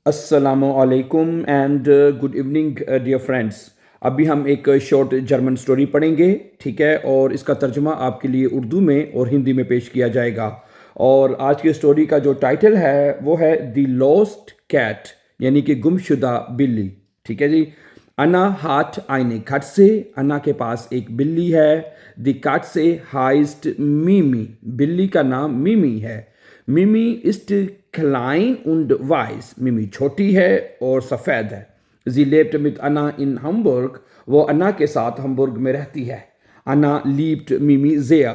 अस्सलामु अलैकुम and good evening dear friends. अभी हम एक शॉर्ट जर्मन स्टोरी पढ़ेंगे, ठीक है। और इसका तर्जुमा आपके लिए उर्दू में और हिंदी में पेश किया जाएगा। और आज की स्टोरी का जो टाइटल है वो है द लॉस्ट कैट, यानी कि गुमशुदा बिल्ली, ठीक है जी। अन्ना हाथ आईने खट से, अन्ना के पास एक बिल्ली है। द कैट से हाइस्ट मीमी, बिल्ली का नाम मीमी है। मिमी ist klein und weiß, मिमी छोटी है और सफ़ेद है। Sie lebt mit Anna in Hamburg, वो अन्ना के साथ हम्बुर्ग में रहती है। अन्ना liebt मिमी sehr,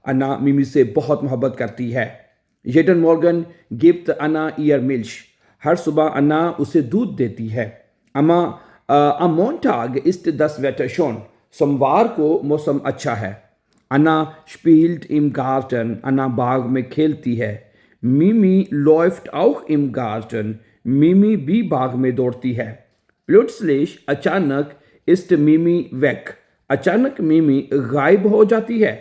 अन्ना मिमी से बहुत मोहब्बत करती है। jeden Morgen gibt Anna ihr Milch, हर सुबह अन्ना उसे दूध देती है। am Montag ist das Wetter schon, सोमवार को मौसम अच्छा है। अन्ना spielt im Garten, अन्ना बाग में खेलती है। Mimi läuft auch im Garten, Mimi भी बाग में दौड़ती है। Plötzlich अचानक ist Mimi weg, अचानक मिमी गायब हो जाती है।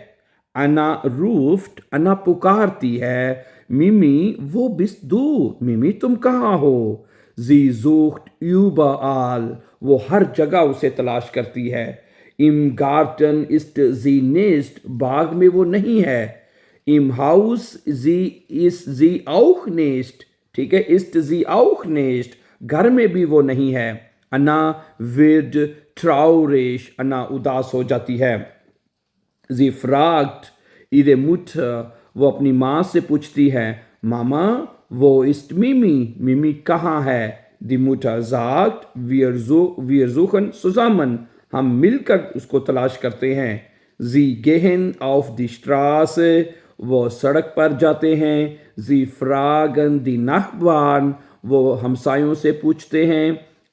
Anna ruft, अन्ना पुकारती है, मिमी wo bist du, मिमी तुम कहाँ हो। Sie sucht überall, वो हर जगह उसे तलाश करती है। Im Garten ist sie nicht, बाग में वो नहीं है। Im Haus ist sie auch nicht, ठीक है, ist sie auch nicht, घर में भी वो नहीं है। अन्ना wird traurig, अन्ना उदास हो जाती है। Sie fragt ihre Mutter, वो अपनी माँ से पूछती है, मामा wo ist Mimi, मिमी कहाँ है। Die Mutter sagt, wir suchen zusammen, हम मिलकर उसको तलाश करते हैं। Sie gehen auf die Straße, वो सड़क पर जाते हैं। Sie fragen die Nachbarn, वो हमसायों से पूछते हैं।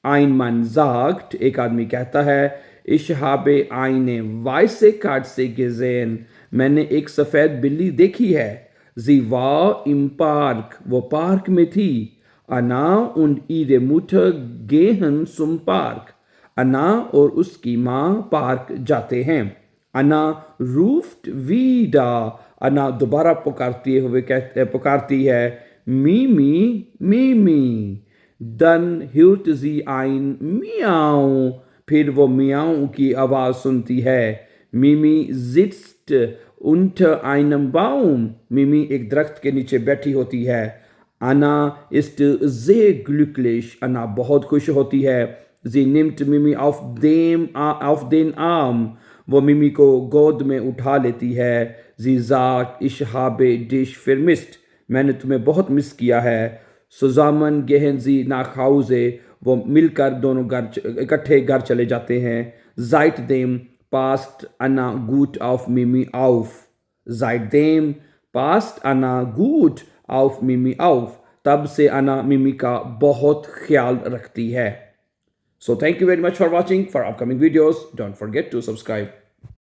Ein Mann sagt, एक आदमी कहता है, Ich habe eine weiße Katze gesehen, मैंने एक सफ़ेद बिल्ली देखी है। Sie war im Park, वो पार्क में थी। Anna und ihre Mutter gehen zum Park, अन्ना और उसकी माँ पार्क जाते हैं। अन्ना रूफ्ट वीडा, अन्ना दोबारा पुकारती है, मीमी मीमी। दन hört sie ein मियाऊ, फिर वो मियाऊ की आवाज़ सुनती है। मिमी sitzt unter einem Baum, मिमी एक दरख्त के नीचे बैठी होती है। अन्ना ist sehr glücklich, अन्ना बहुत खुश होती है। Sie nimmt Mimi auf den Arm, वो मिमी को गोद में उठा लेती है। Sie sagt, ich habe dich vermisst, मैंने तुम्हें बहुत मिस किया है। Zusammen gehen sie nach Hause, वो मिलकर दोनों इकट्ठे घर चले जाते हैं। Seitdem passt Anna gut auf Mimi auf, seitdem passt Anna gut auf Mimi auf, तब से अन्ना मिमी का बहुत ख्याल रखती है। So thank you very much for watching. For upcoming videos, don't forget to subscribe.